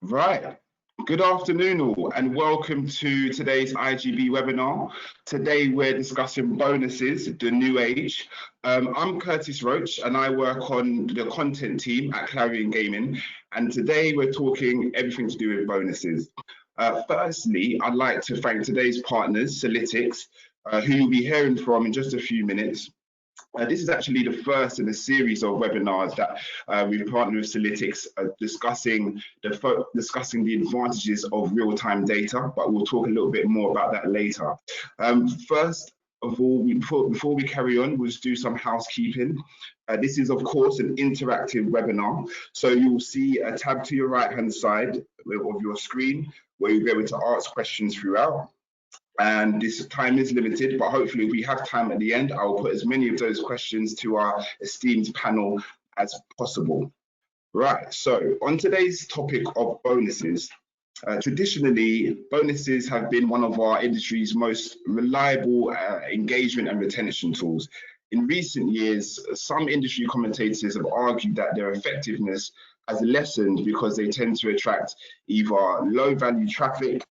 Right. Good afternoon all and welcome to today's IGB webinar. Today we're discussing bonuses, the new age. I'm Curtis Roach and I work on the content team at Clarion Gaming, and today we're talking everything to do with bonuses. Firstly, I'd like to thank today's partners, Solytics, who you'll be hearing from in just a few minutes. This is actually the first in a series of webinars that we've partnered with Solytics discussing the advantages of real-time data, but we'll talk a little bit more about that later. First of all, before we carry on, we'll just do some housekeeping. This is, of course, an interactive webinar, so you'll see a tab to your right-hand side of your screen where you'll be able to ask questions throughout. And this time is limited, but hopefully if we have time at the end, I'll put as many of those questions to our esteemed panel as possible. Right, so on today's topic of bonuses, traditionally, bonuses have been one of our industry's most reliable engagement and retention tools. In recent years, some industry commentators have argued that their effectiveness has lessened because they tend to attract either low-value traffic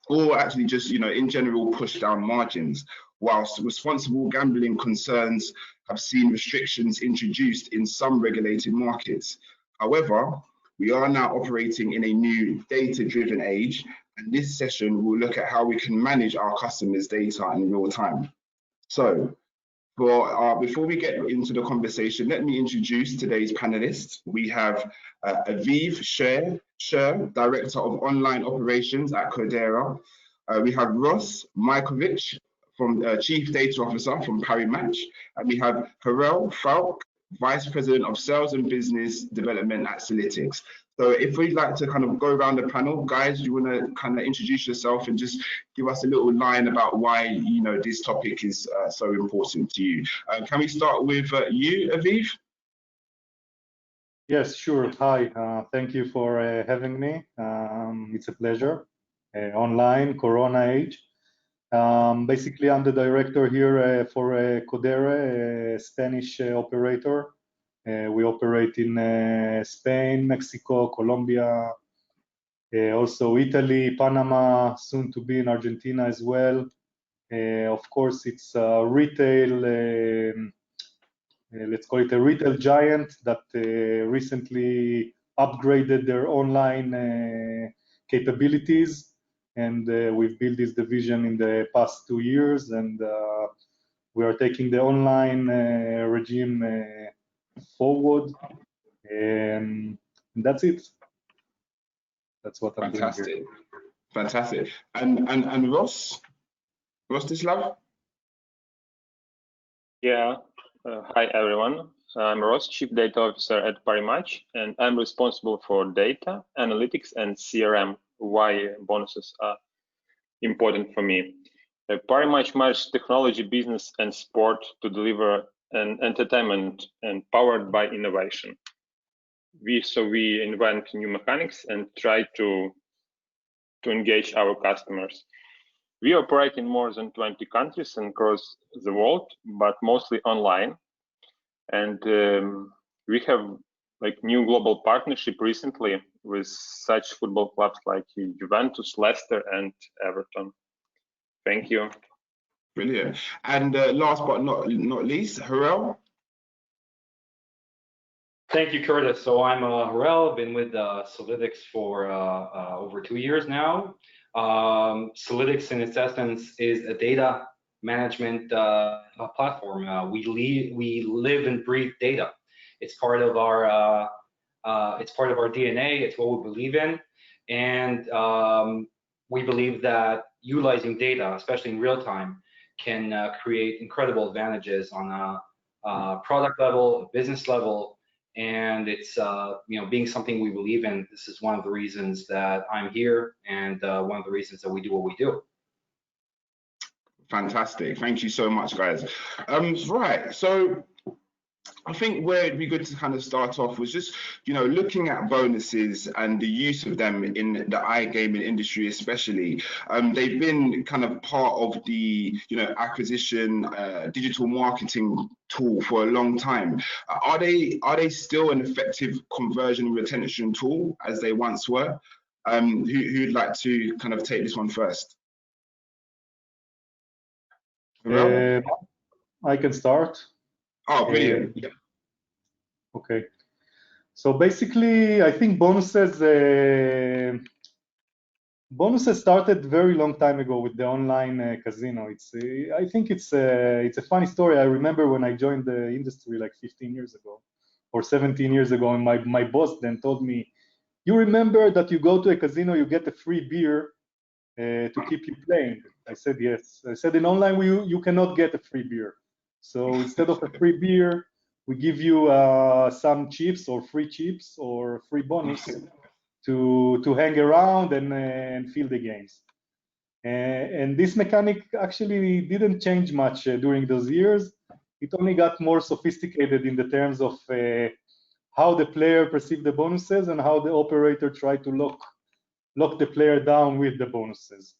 or actually just, in general, push down margins, whilst responsible gambling concerns have seen restrictions introduced in some regulated markets. However, we are now operating in a new data-driven age, and this session will look at how we can manage our customers' data in real time. So, before we get into the conversation, let me introduce today's panelists. We have Aviv Sher, Director of Online Operations at Codera. We have Ross Majkovic, Chief Data Officer from Parimatch. And we have Harel Falk, Vice President of Sales and Business Development at Solytics. So if we'd like to kind of go around the panel, guys, you want to kind of introduce yourself and just give us a little line about why, this topic is so important to you. Can we start with you, Aviv? Yes, sure. Hi, thank you for having me. It's a pleasure. Online, Corona age. Basically, I'm the director here for Codera, a Spanish operator. We operate in Spain, Mexico, Colombia, also Italy, Panama, soon to be in Argentina as well. Of course, it's a retail, let's call it a retail giant that recently upgraded their online capabilities. And we've built this division in the past 2 years, and we are taking the online regime forward, and that's it. That's what I'm doing here. Fantastic. And Ross Dislav? Yeah. Hi everyone. I'm Ross, Chief Data Officer at Parimatch, and I'm responsible for data, analytics, and CRM. Why bonuses are important for me. Parimatch merges technology, business, and sport to deliver an entertainment and powered by innovation. We invent new mechanics and try to engage our customers. We operate in more than 20 countries and across the world, but mostly online. And we have new global partnership recently with such football clubs like Juventus, Leicester, and Everton. Thank you. Brilliant. And last but not least, Harel. Thank you, Curtis. So I'm Harel. I've been with Solytics for over 2 years now. Solytics, in its essence, is a data management platform. We live and breathe data. It's part of our DNA. It's what we believe in, and we believe that utilizing data, especially in real time, can create incredible advantages on a product level, a business level, and it's being something we believe in. This is one of the reasons that I'm here, and one of the reasons that we do what we do. Fantastic. Thank you so much, guys. Right. So I think where it'd be good to kind of start off was just, looking at bonuses and the use of them in the iGaming industry, especially. They've been kind of part of the, acquisition, digital marketing tool for a long time. Are they still an effective conversion and retention tool as they once were? Who'd like to kind of take this one first? I can start. Oh, brilliant. Yeah. Okay. So basically, I think bonuses started very long time ago with the online casino. I think it's a funny story. I remember when I joined the industry like 15 years ago or 17 years ago, and my boss then told me, "You remember that you go to a casino, you get a free beer to keep you playing?" I said, "Yes." I said, "In online, you cannot get a free beer. So instead of a free beer, we give you some chips or free chips or free bonus to hang around and feel the games." And this mechanic actually didn't change much during those years. It only got more sophisticated in the terms of how the player perceived the bonuses and how the operator tried to lock the player down with the bonuses.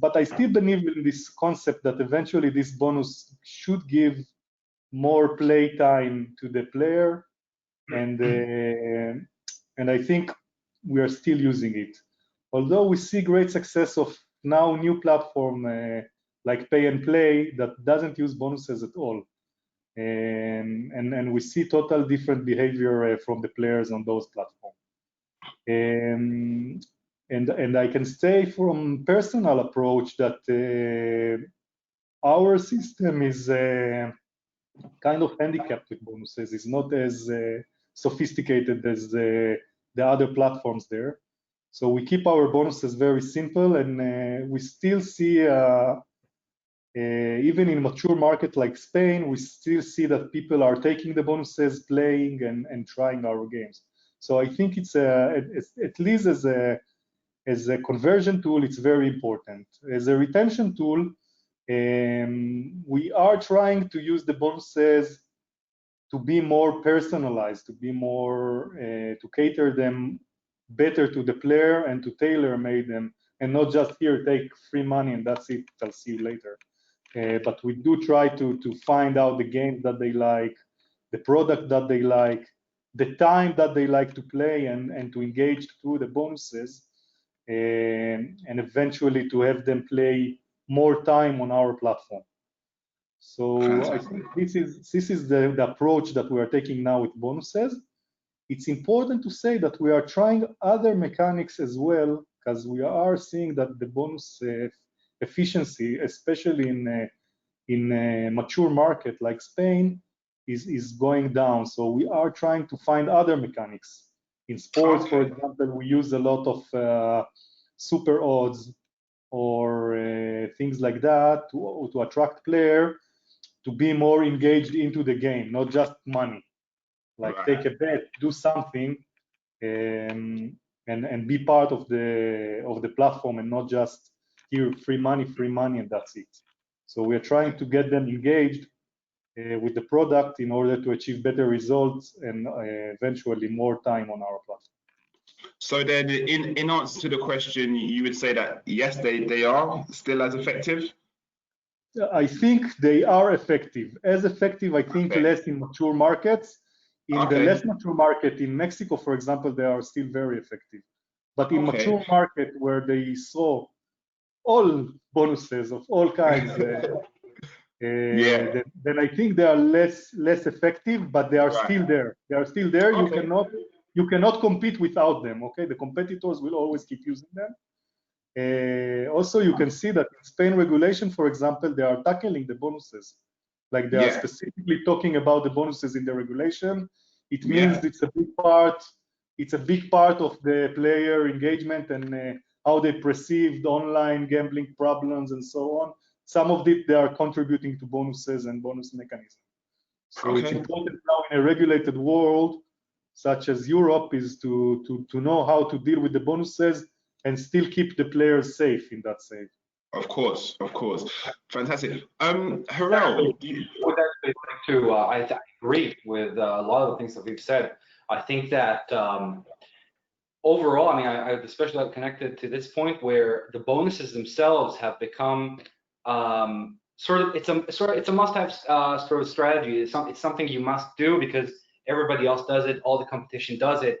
But I still believe in this concept that eventually this bonus should give more play time to the player, and I think we are still using it. Although we see great success of now new platform like Pay and Play that doesn't use bonuses at all, and we see total different behavior from the players on those platforms. And I can say from personal approach that our system is kind of handicapped with bonuses. It's not as sophisticated as the other platforms there. So we keep our bonuses very simple, and we still see, even in mature market like Spain, we still see that people are taking the bonuses, playing and trying our games. So I think it's at least as a conversion tool, it's very important. As a retention tool, we are trying to use the bonuses to be more personalized, to be more to cater them better to the player and to tailor-made them, and not just here, take free money and that's it, I'll see you later. But we do try to find out the games that they like, the product that they like, the time that they like to play, and to engage through the bonuses, and eventually to have them play more time on our platform. So I think this is the approach that we are taking now with bonuses. It's important to say that we are trying other mechanics as well, because we are seeing that the bonus efficiency, especially in a mature market like Spain, is going down. So we are trying to find other mechanics. In sports, for example, we use a lot of super odds or things like that to attract player to be more engaged into the game, not just money. Like take a bet, do something, and be part of the platform, and not just here free money, and that's it. So we are trying to get them engaged with the product in order to achieve better results and eventually more time on our platform. So then, in answer to the question, you would say that yes, they are still as effective? I think they are effective. As effective, I think, less in mature markets. In the less mature market, in Mexico, for example, they are still very effective. But in mature market where they saw all bonuses of all kinds, then I think they are less effective, but they are still there. They are still there. You cannot compete without them. Okay, the competitors will always keep using them. Also, you can see that in Spain regulation, for example, they are tackling the bonuses. Like they are specifically talking about the bonuses in the regulation. It means it's a big part. It's a big part of the player engagement and how they perceived online gambling problems and so on. Some of it they are contributing to bonuses and bonus mechanisms. So it's important now in a regulated world such as Europe is to know how to deal with the bonuses and still keep the players safe in that sense. Of course. Fantastic. Harel, to, I agree with a lot of the things that we've said. I think that overall, I mean, I especially like connected to this point where the bonuses themselves have become it's a must-have sort of strategy. It's something you must do because everybody else does it, all the competition does it,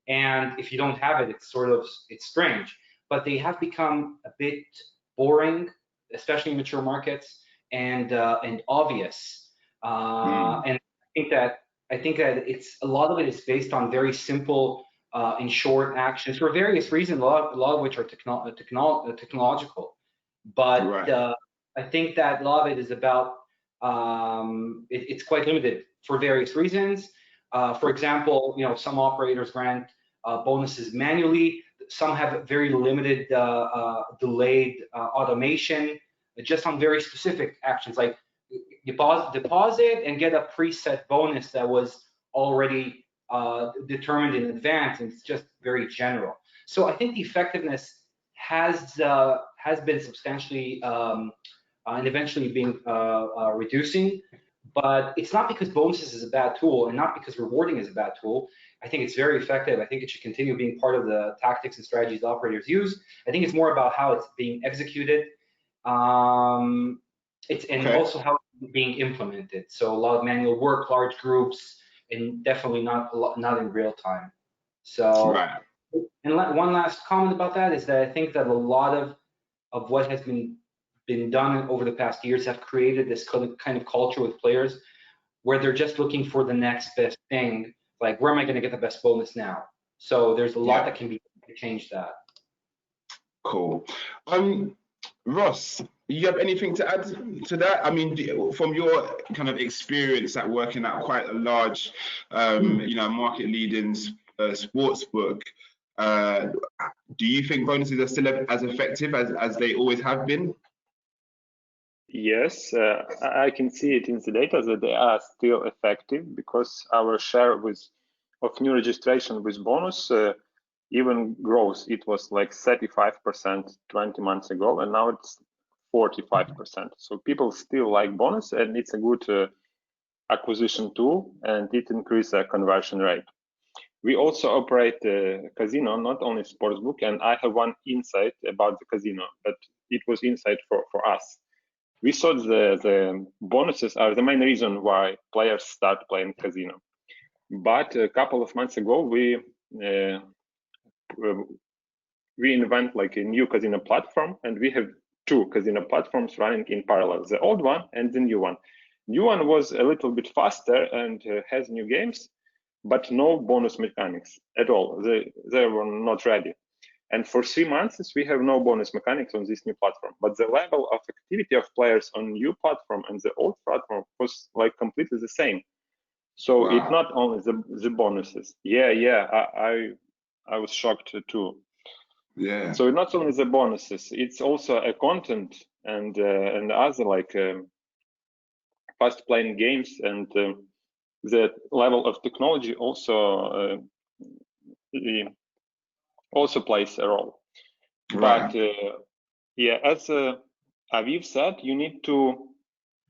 and if you don't have it, it's strange. But they have become a bit boring, especially in mature markets, and obvious. And I think that it's a lot of it is based on very simple, in short actions for various reasons, a lot of which are technological. But right. I think that a lot of it is about it's quite limited for various reasons. For example, some operators grant bonuses manually. Some have very limited delayed automation, just on very specific actions like deposit and get a preset bonus that was already determined in advance, and it's just very general. So I think the effectiveness has been substantially and eventually being reducing, but it's not because bonuses is a bad tool and not because rewarding is a bad tool. I think it's very effective. I think it should continue being part of the tactics and strategies operators use. I think it's more about how it's being executed. Also how it's being implemented. So a lot of manual work, large groups, and definitely not in real time. So, right. And one last comment about that is that I think that a lot of what has been done over the past years have created this kind of culture with players where they're just looking for the next best thing, like where am I going to get the best bonus now? So there's a lot that can be to change that. Cool. Ross, you have anything to add to that? I mean, from your kind of experience at working at quite a large, market leading sports book, do you think bonuses are still as effective as they always have been? Yes, I can see it in the data that they are still effective because our share of new registration with bonus even grows. It was like 35% 20 months ago, and now it's 45%. So people still like bonus, and it's a good acquisition tool, and it increases the conversion rate. We also operate a casino, not only sportsbook, and I have one insight about the casino, but it was insight for us. We thought the bonuses are the main reason why players start playing casino. But a couple of months ago, we invent like a new casino platform, and we have two casino platforms running in parallel, the old one and the new one. New one was a little bit faster and has new games, but no bonus mechanics at all. They were not ready. And for 3 months, we have no bonus mechanics on this new platform. But the level of activity of players on new platform and the old platform was like completely the same. So wow. It's not only the bonuses. I was shocked too. Yeah. So not only the bonuses, it's also a content and other like fast playing games, and the level of technology also plays a role. Right. But as Aviv said, you need to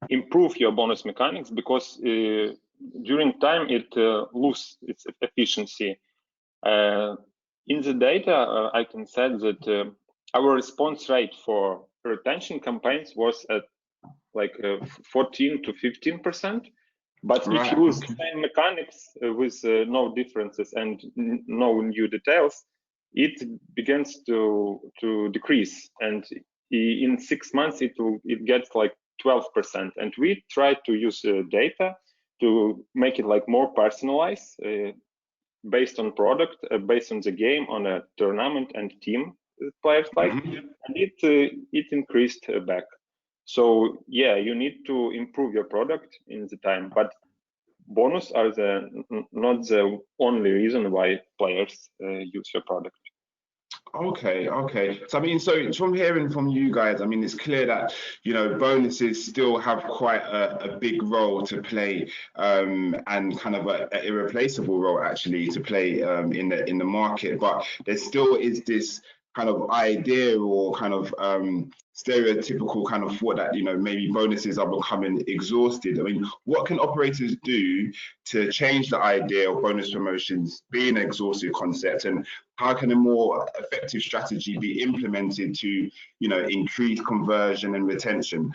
improve your bonus mechanics because during time it loses its efficiency. In the data, I can say that our response rate for retention campaigns was at like 14 to 15%. But if you use the same mechanics with no differences and no new details, it begins to decrease, and in 6 months it gets like 12%. And we try to use data to make it like more personalized, based on product, based on the game, on a tournament and team players like, and it increased back. So you need to improve your product in the time, but bonus are not the only reason why players use your product. Okay. So I mean, so from hearing from you guys, I mean, it's clear that bonuses still have quite a big role to play, and kind of an irreplaceable role actually to play in the market. But there still is this kind of idea or kind of stereotypical kind of thought that, you know, maybe bonuses are becoming exhausted. I mean, what can operators do to change the idea of bonus promotions being an exhaustive concept, and how can a more effective strategy be implemented to, you know, increase conversion and retention?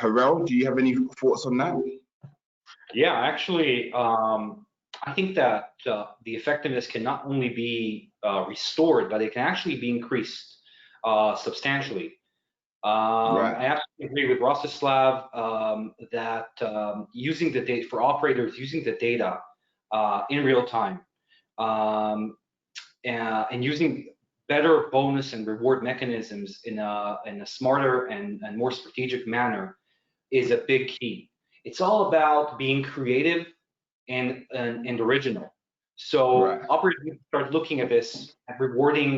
Harel, do you have any thoughts on that? Yeah, actually, I think that the effectiveness can not only be restored, but it can actually be increased substantially. Right. I absolutely agree with Rostislav that using the data for operators, using the data in real time, and using better bonus and reward mechanisms in a smarter and more strategic manner is a big key. It's all about being creative and original. So Right. operators start looking at this, at rewarding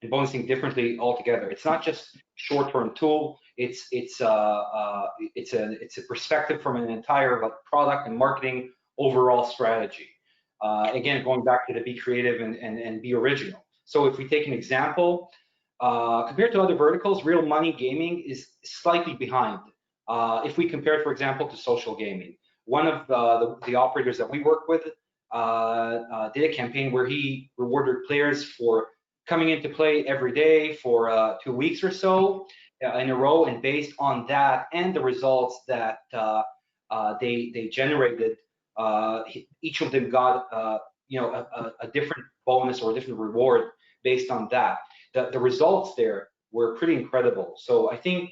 and bonusing differently altogether. It's not just short-term tool. It's a perspective from an entire product and marketing overall strategy. Again, going back to the be creative and be original. So if we take an example, compared to other verticals, real money gaming is slightly behind. If we compare it, for example, to social gaming, one of the operators that we work with did a campaign where he rewarded players for coming into play every day for 2 weeks or so in a row, and based on that and the results that they generated, each of them got you know, a different bonus or a different reward based on that. The results there were pretty incredible. So I think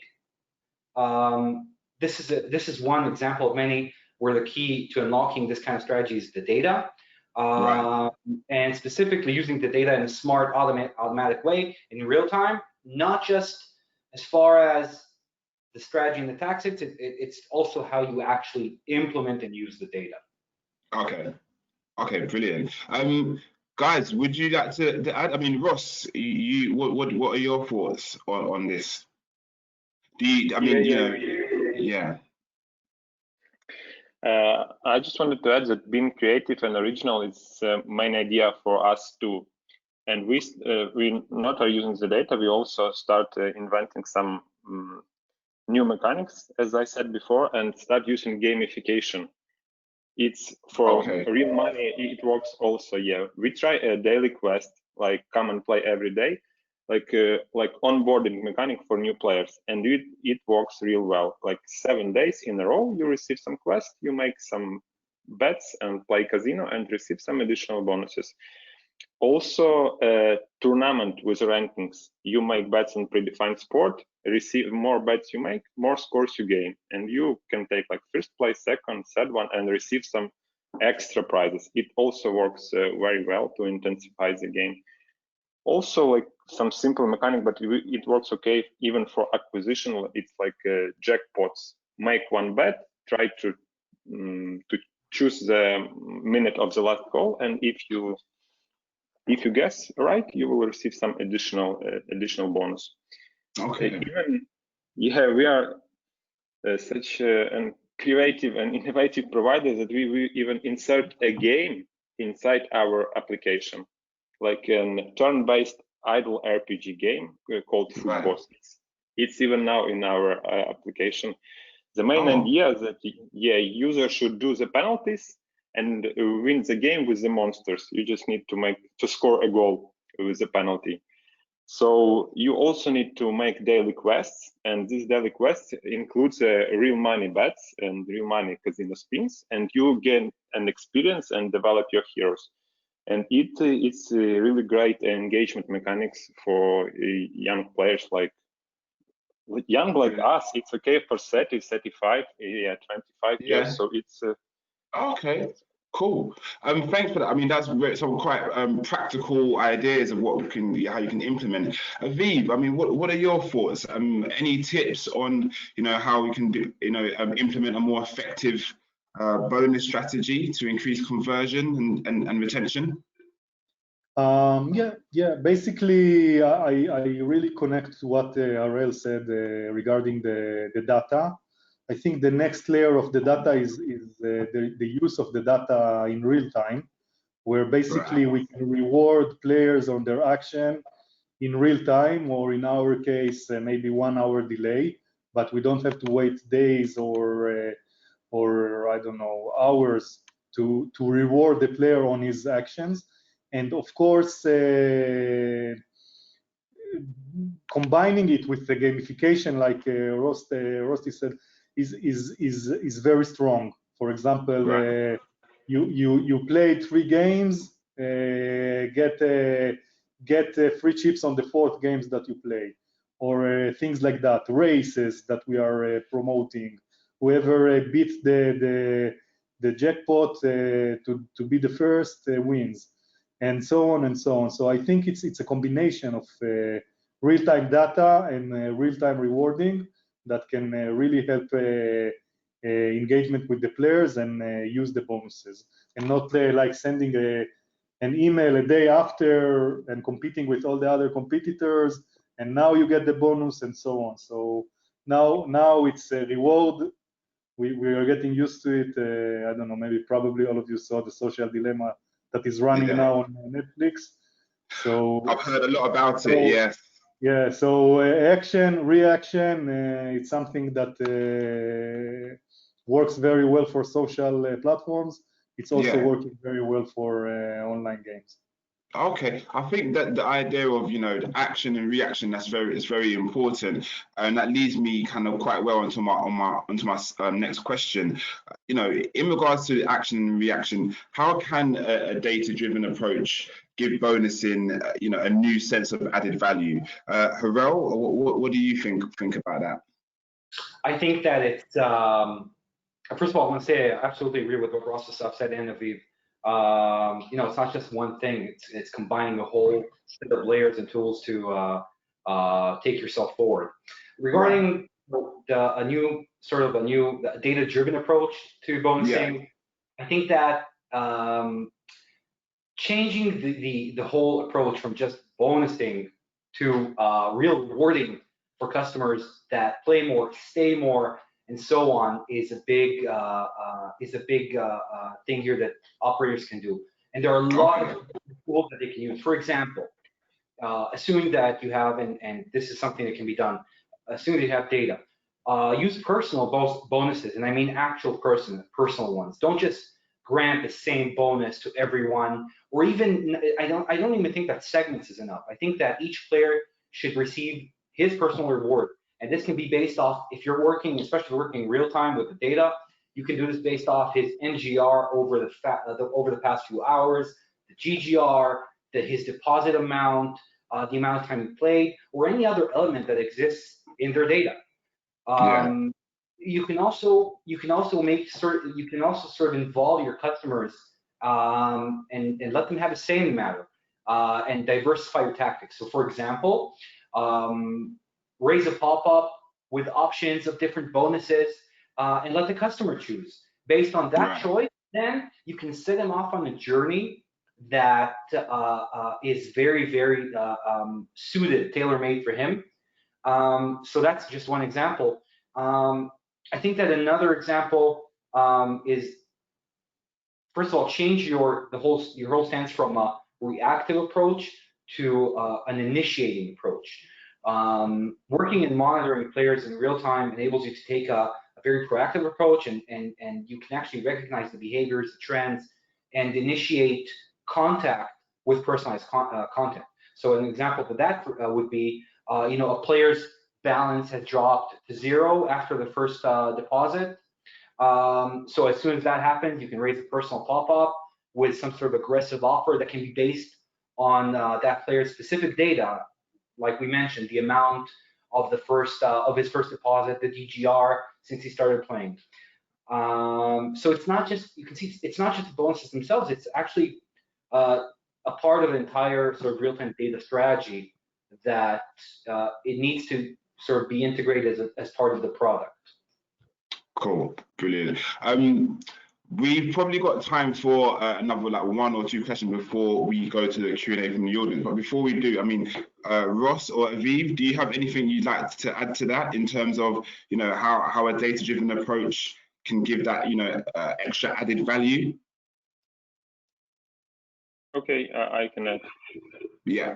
this is one example of many where the key to unlocking this kind of strategy is the data, Right. and specifically using the data in a smart, automatic way in real time, not just as far as the strategy and the tactics, it's also how you actually implement and use the data. Okay. Okay, brilliant. Guys, would you like to add? I mean, Ross, what are your thoughts on this? Do you, I mean, you know, yeah. I just wanted to add that being creative and original is main idea for us too. And we not are using the data, we also start inventing some new mechanics, as I said before, and start using gamification. It's for real money, it works also, yeah. We try a daily quest, like come and play every day, like onboarding mechanic for new players, and it works real well. Like 7 days in a row, you receive some quest, you make some bets and play casino and receive some additional bonuses. Also, tournament with rankings. You make bets on predefined sport, receive more bets you make, more scores you gain, and you can take like first place, second, third one, and receive some extra prizes. It also works very well to intensify the game. Also, like some simple mechanic, but it works okay even for acquisition. It's like jackpots. Make one bet, try to choose the minute of the last call, and if you guess right, you will receive some additional bonus. Okay. Yeah, we are such a creative and innovative provider that we even insert a game inside our application, like a turn-based idle RPG game called Football. Right. It's even now in our application. The main idea is that, yeah, user should do the penalties and win the game with the monsters. You just need to score a goal with the penalty. So you also need to make daily quests, and this daily quest includes real money bets and real money casino spins, and you gain an experience and develop your heroes. And it's really great engagement mechanics for young players like us. It's okay for 30, 35, 25 years. So it's okay. Cool. Thanks for that. I mean, that's some quite practical ideas of how you can implement. Aviv, I mean, what are your thoughts? Any tips on, you know, how we can do, you know, implement a more effective bonus strategy to increase conversion and retention? Yeah. Basically, I really connect to what Harel said regarding the data. I think the next layer of the data is the use of the data in real time, where basically we can reward players on their action in real time, or in our case, maybe 1 hour delay, but we don't have to wait days or I don't know, hours to reward the player on his actions. And of course, combining it with the gamification, like Rosti said, is very strong. For example, Right. you played 3 games, get free chips on the 4th games that you play, or things like that. Races that we are promoting. Whoever beats the jackpot to be the first wins, and so on and so on. So I think it's a combination of real-time data and real-time rewarding that can really help engagement with the players and use the bonuses, and not like sending an email a day after and competing with all the other competitors, and now you get the bonus and so on. So now it's a reward. We are getting used to it. I don't know, maybe probably all of you saw the Social Dilemma that is running now on Netflix. So I've heard a lot about it, yes. Yeah, so action, reaction, it's something that works very well for social platforms. It's also working very well for online games. Okay, I think that the idea of, you know, the action and reaction, is very important, and that leads me kind of quite well onto my next question. You know, in regards to action and reaction, how can a data-driven approach give bonusing, you know, a new sense of added value? Harel, what do you think about that? I think that it's first of all, I want to say I absolutely agree with what Ross said and Aviv. You know, it's not just one thing. It's combining a whole set of layers and tools to take yourself forward. Regarding a new data-driven approach to bonusing, I think that changing the whole approach from just bonusing to real rewarding for customers that play more, stay more, and so on is a big thing here that operators can do. And there are a lot of tools that they can use. For example, assuming that you have, and this is something that can be done, assuming you have data, use personal bonuses, and I mean actual personal ones. Don't just grant the same bonus to everyone, or even I don't even think that segments is enough. I think that each player should receive his personal reward. And this can be based off, if you're working, especially working real time with the data, you can do this based off his NGR over the past few hours, the GGR, his deposit amount, the amount of time he played, or any other element that exists in their data. You can also sort of involve your customers and let them have a say in the matter and diversify your tactics. So, for example, raise a pop-up with options of different bonuses and let the customer choose. Based on that choice, then you can set them off on a journey that is very, very suited, tailor-made for him. So that's just one example. I think that another example is, first of all, change your whole stance from a reactive approach to an initiating approach. Working and monitoring players in real time enables you to take a very proactive approach, and you can actually recognize the behaviors, the trends, and initiate contact with personalized content. So an example of that would be, you know, a player's balance has dropped to 0 after the first deposit. So as soon as that happens, you can raise a personal pop-up with some sort of aggressive offer that can be based on that player's specific data. Like we mentioned, the amount of his first deposit, the DGR since he started playing. So it's not just, you can see, it's not just the bonuses themselves. It's actually a part of an entire sort of real-time data strategy that it needs to sort of be integrated as part of the product. Cool, brilliant. We've probably got time for another like 1 or 2 questions before we go to the Q&A from the audience. But before we do, I mean, Ross or Aviv, do you have anything you'd like to add to that in terms of, you know, how a data-driven approach can give that, you know, extra added value? Okay, I can add. Yeah.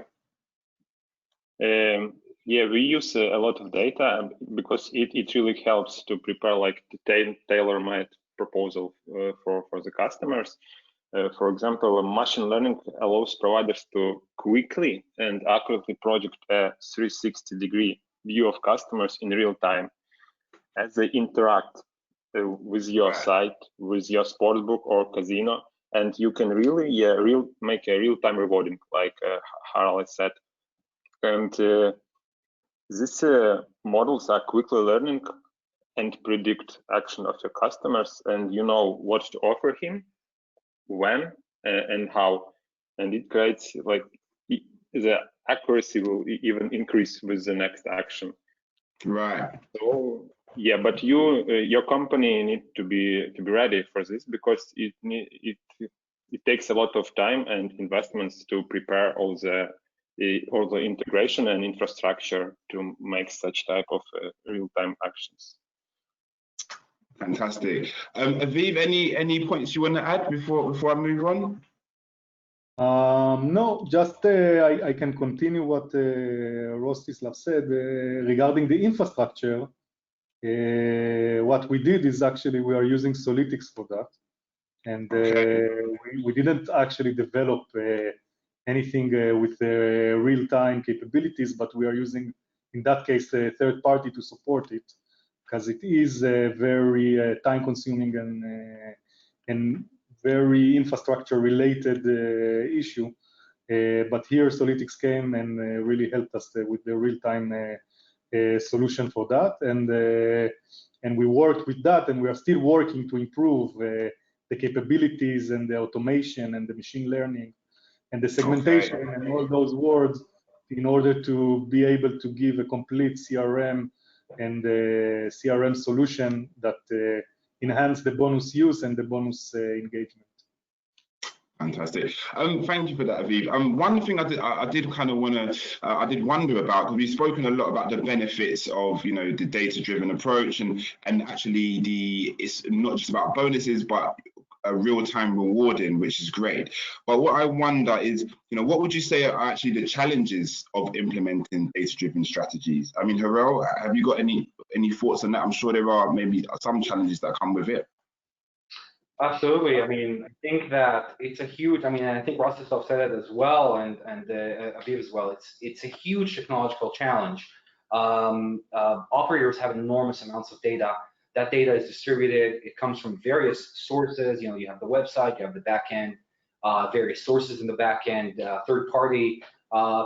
Yeah, we use a lot of data because it really helps to prepare like the tailor-made proposal for the customers. For example, machine learning allows providers to quickly and accurately project a 360-degree view of customers in real time as they interact with your site, with your sportsbook or casino, and you can really make a real-time rewarding, like Harald said. And these models are quickly learning and predict action of your customers, and you know what to offer him, when, and how. And it creates like the accuracy will even increase with the next action. Right. So yeah, but your company need to be ready for this, because it takes a lot of time and investments to prepare all the integration and infrastructure to make such type of real-time actions. Fantastic. Aviv, any points you want to add before I move on? No, just I can continue what Rostislav said regarding the infrastructure. What we did is actually we are using Solytics for that, and we didn't actually develop anything with real-time capabilities, but we are using, in that case, a third party to support it, because it is very time-consuming and very infrastructure-related issue. But here, Solytics came and really helped us with the real-time solution for that, and we worked with that, and we are still working to improve the capabilities and the automation and the machine learning and the segmentation and all those words in order to be able to give a complete CRM and CRM solution that enhance the bonus use and the bonus engagement. Fantastic. Thank you for that, Aviv. One thing I did kind of want to, I did wonder about, because we've spoken a lot about the benefits of, you know, the data-driven approach, and actually it's not just about bonuses, but a real-time rewarding, which is great. But what I wonder is, you know, what would you say are actually the challenges of implementing data-driven strategies? I mean, Harald, have you got any thoughts on that? I'm sure there are maybe some challenges that come with it. Absolutely. I mean, I think that it's a huge, I mean, I think Rostislav said it as well, and Aviv as well. It's a huge technological challenge. Operators have enormous amounts of data. That data is distributed. It comes from various sources. You know, you have the website, you have the backend, various sources in the backend, third-party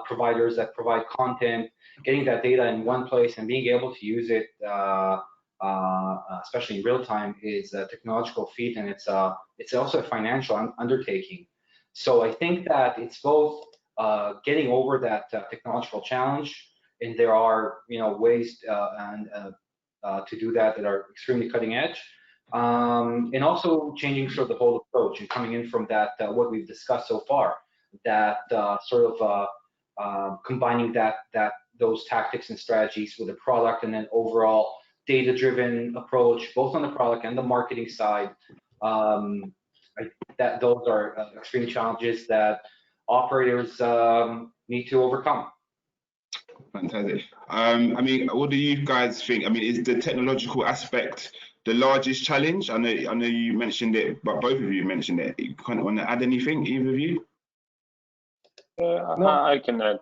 providers that provide content. Getting that data in one place and being able to use it, especially in real time, is a technological feat, and it's also a financial undertaking. So I think that it's both getting over that technological challenge, and there are, you know, ways to do that are extremely cutting edge, and also changing sort of the whole approach and coming in from that what we've discussed so far, that sort of combining those tactics and strategies with the product, and then overall data-driven approach, both on the product and the marketing side. Those are extreme challenges that operators need to overcome. Fantastic. I mean, what do you guys think? I mean, is the technological aspect the largest challenge? I know you mentioned it, but both of you mentioned it. You kind of want to add anything, either of you? No. I can add.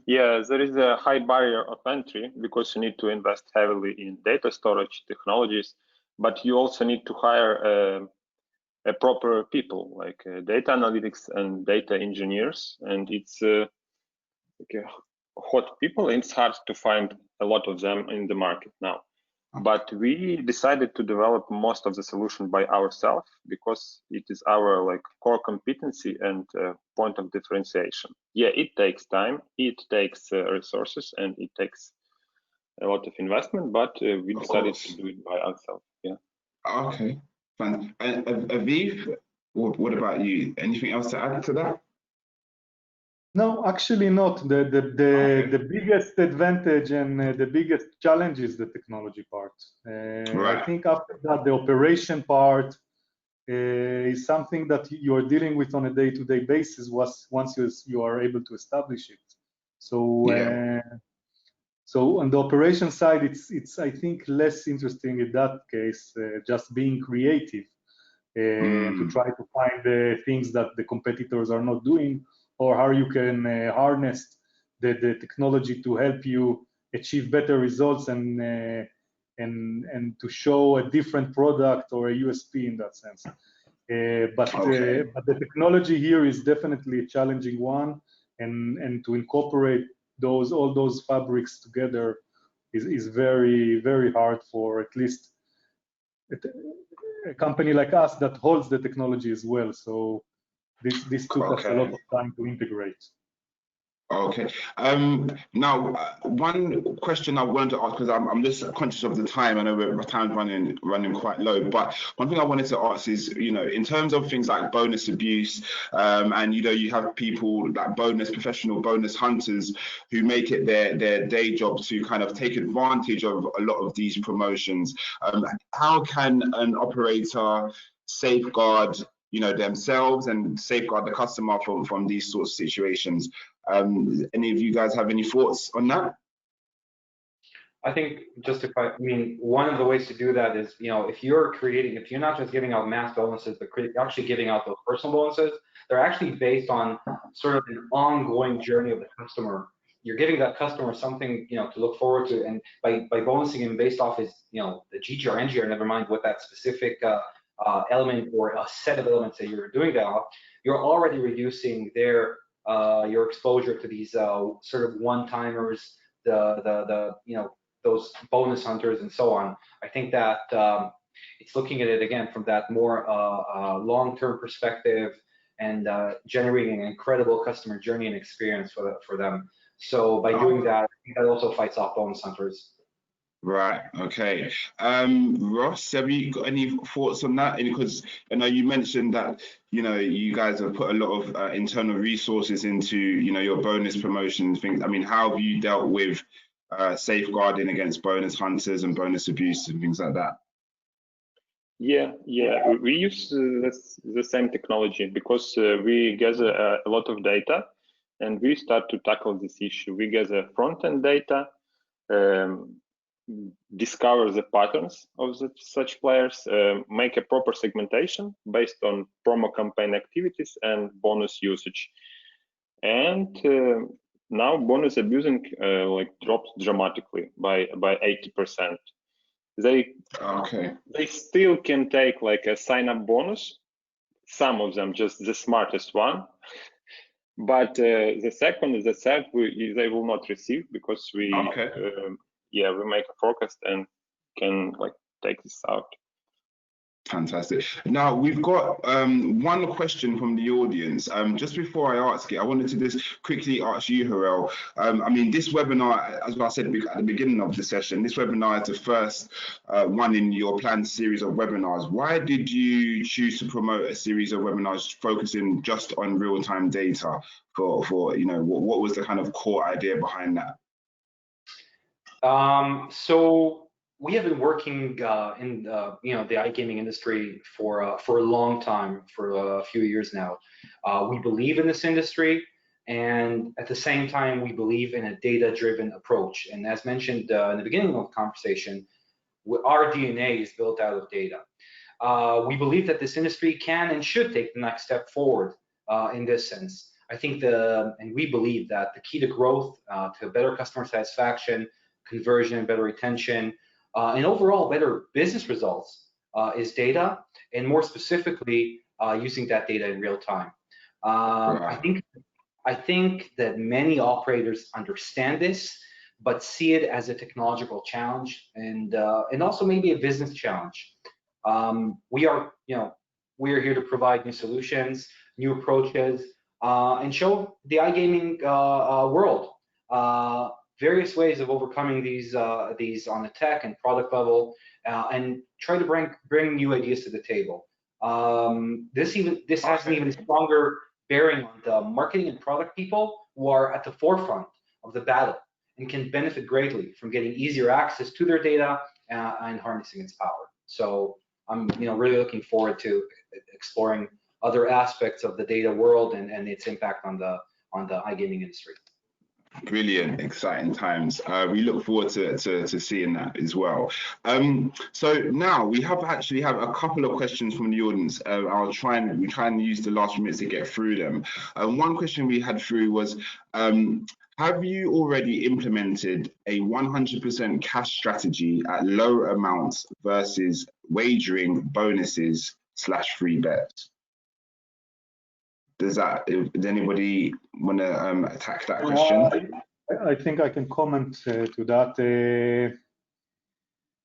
Yeah, there is a high barrier of entry because you need to invest heavily in data storage technologies, but you also need to hire a proper people like data analytics and data engineers, and it's hot people, and it's hard to find a lot of them in the market now. But we decided to develop most of the solution by ourselves because it is our like core competency and point of differentiation. Yeah, it takes time, it takes resources, and it takes a lot of investment, but we decided to do it by ourselves. Yeah. Okay. Fine. And Aviv, what about you? Anything else to add to that? No, actually not. The biggest advantage and the biggest challenge is the technology part. Right. I think after that, the operation part is something that you are dealing with on a day-to-day basis once you are able to establish it. So Yeah. so on the operation side, it's I think less interesting in that case, just being creative to try to find things that the competitors are not doing, or how you can harness the technology to help you achieve better results and to show a different product or a USP in that sense. But the technology here is definitely a challenging one, and to incorporate all those fabrics together is very, very hard for at least a company like us that holds the technology as well. So this took us a lot of time to integrate. Okay. Now, one question I wanted to ask, because I'm just conscious of the time. I know my time's running quite low, but one thing I wanted to ask is, in terms of things like bonus abuse, and you have people like professional bonus hunters who make it their day job to kind of take advantage of a lot of these promotions. How can an operator safeguard themselves and safeguard the customer from these sorts of situations? Any of you guys have any thoughts on that? I think one of the ways to do that is, if you're not just giving out mass bonuses, but you're actually giving out those personal bonuses, they're actually based on sort of an ongoing journey of the customer. You're giving that customer something, to look forward to, and by bonusing him based off his, the GGR, NGR, never mind what that specific element or a set of elements that you're doing that off, you're already reducing your exposure to these sort of one-timers, those bonus hunters and so on. I think that it's looking at it again from that more long-term perspective and generating an incredible customer journey and experience for them. So by doing that, I think that also fights off bonus hunters. Right. Okay. Ross, have you got any thoughts on that? Because I know you mentioned that you guys have put a lot of internal resources into your bonus promotions things. I mean, how have you dealt with safeguarding against bonus hunters and bonus abuse and things like that? Yeah. We use the same technology because we gather a lot of data, and we start to tackle this issue. We gather front-end data. Discover the patterns of such players, make a proper segmentation based on promo campaign activities and bonus usage. And now bonus abusing dropped dramatically by 80%. They still can take like a sign-up bonus, some of them just the smartest one, but the second and the third they will not receive because we we make a forecast and can take this out. Fantastic. Now we've got one question from the audience. Just before I ask it, I wanted to just quickly ask you, Harel. I mean, this webinar, as I said at the beginning of the session, this webinar is the first one in your planned series of webinars. Why did you choose to promote a series of webinars focusing just on real-time data? For what was the kind of core idea behind that? So we have been working in the iGaming industry for a long time, for a few years now. We believe in this industry, and at the same time, we believe in a data-driven approach. And as mentioned in the beginning of the conversation, our DNA is built out of data. We believe that this industry can and should take the next step forward in this sense. I think and we believe that the key to growth, to better customer satisfaction, conversion, better retention, and overall better business results is data, and more specifically using that data in real time. I think that many operators understand this, but see it as a technological challenge and also maybe a business challenge. We are here to provide new solutions, new approaches, and show the iGaming world various ways of overcoming these on the tech and product level, and try to bring new ideas to the table. This has an even stronger bearing on the marketing and product people who are at the forefront of the battle and can benefit greatly from getting easier access to their data and harnessing its power. So I'm really looking forward to exploring other aspects of the data world and its impact on the iGaming industry. Brilliant, exciting times. We look forward to seeing that as well. So now we actually have a couple of questions from the audience. We try and use the last few minutes to get through them. One question we had through was, have you already implemented a 100% cash strategy at low amounts versus wagering, bonuses / free bets? Does anybody want to attack that question? I think I can comment to that.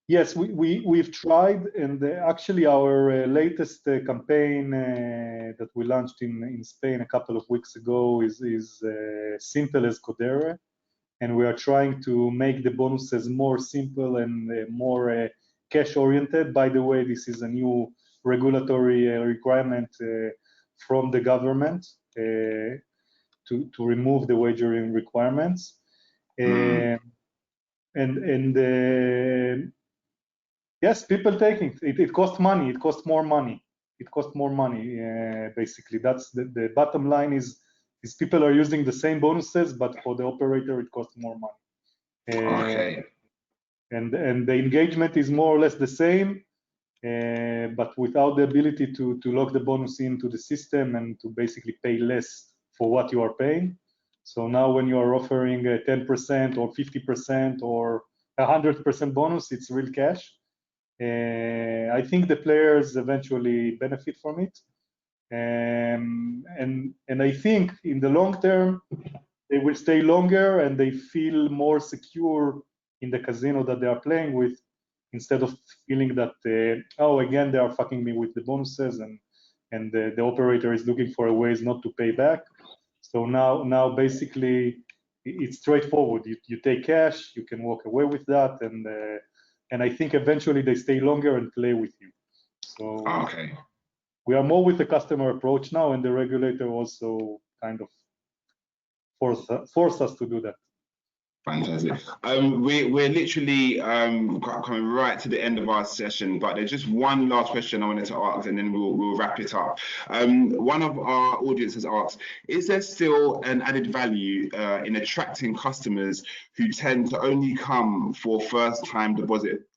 Yes, we've tried, and actually our latest campaign that we launched in Spain a couple of weeks ago is simple as Codere, and we are trying to make the bonuses more simple and more cash oriented. By the way, this is a new regulatory requirement from the government to remove the wagering requirements. Yes, people taking it costs money. It costs more money. It costs more money. Basically, that's the bottom line is people are using the same bonuses, but for the operator it costs more money. Okay. And the engagement is more or less the same, but without the ability to log the bonus into the system and to basically pay less for what you are paying. So now when you are offering 10% or 50% or 100% bonus, it's real cash. I think the players eventually benefit from it. And I think in the long term, they will stay longer and they feel more secure in the casino that they are playing with, instead of feeling that, oh, again, they are fucking me with the bonuses and the operator is looking for ways not to pay back. So now basically it's straightforward. You take cash, you can walk away with that, and I think eventually they stay longer and play with you. So okay, we are more with the customer approach now, and the regulator also kind of force us to do that. Fantastic. We're literally coming right to the end of our session, but there's just one last question I wanted to ask, and then we'll wrap it up. One of our audience has asked, is there still an added value in attracting customers who tend to only come for first deposit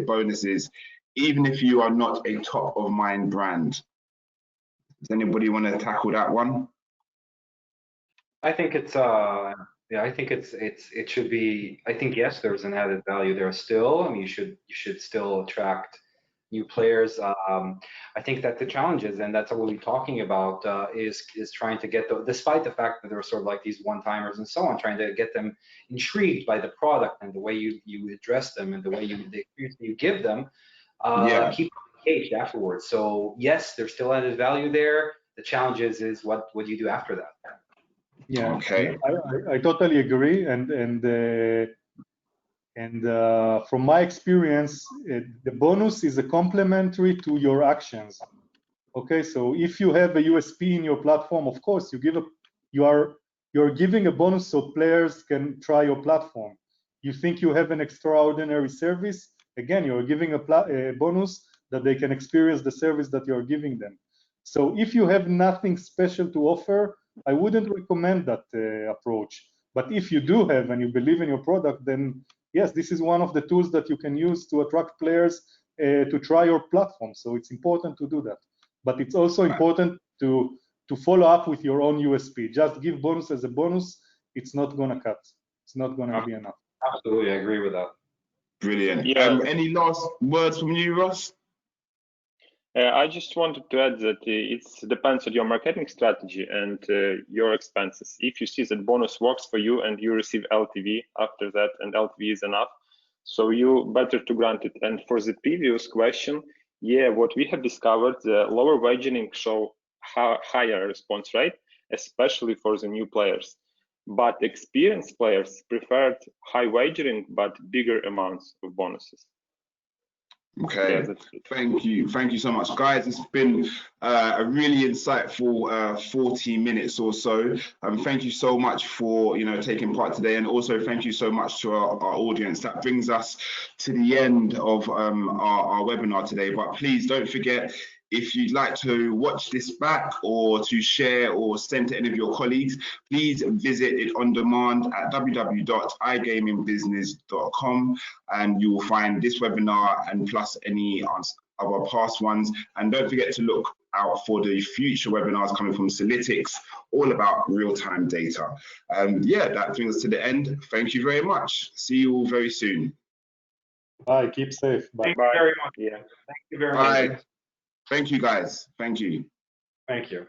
bonuses, even if you are not a top of mind brand? Does anybody want to tackle that one? I think it's yeah, I think it should be. I think yes, there's an added value there still. I mean, you should still attract new players. I think that the challenges, and that's what we're talking about, is trying to get despite the fact that there are sort of like these one-timers and so on, trying to get them intrigued by the product and the way you address them and the way the experience you give them. Keep engaged afterwards. So yes, there's still added value there. The challenge is what do you do after that? Yeah, okay. I totally agree, and from my experience, the bonus is a complementary to your actions. Okay, so if you have a USP in your platform, of course you're giving a bonus so players can try your platform. You think you have an extraordinary service, again, you're giving a bonus that they can experience the service that you're giving them. So if you have nothing special to offer, I wouldn't recommend that approach. But if you do have and you believe in your product, then yes, this is one of the tools that you can use to attract players to try your platform. So it's important to do that. But it's also important to follow up with your own USP. Just give bonus as a bonus, it's not gonna cut. It's not gonna be enough. Absolutely, I agree with that. Brilliant. Yeah. Any last words from you, Ross? I just wanted to add that it depends on your marketing strategy and your expenses. If you see that bonus works for you and you receive LTV after that, and LTV is enough, so you better to grant it. And for the previous question, yeah, what we have discovered, the lower wagering show higher response rate, especially for the new players. But experienced players preferred high wagering but bigger amounts of bonuses. Okay, yeah, thank you so much, guys. It's been a really insightful 40 minutes or so. Thank you so much for taking part today, and also thank you so much to our audience. That brings us to the end of our webinar today. But please don't forget, If you'd like to watch this back or to share or send to any of your colleagues, please visit it on demand at www.igamingbusiness.com, and you will find this webinar and plus any other past ones. And don't forget to look out for the future webinars coming from Solytics, all about real-time data. Yeah, that brings us to the end. Thank you very much. See you all very soon. Bye. Keep safe. Bye. Thank you very much. Yeah. Thank you very Bye. much. Thank you, guys. Thank you. Thank you.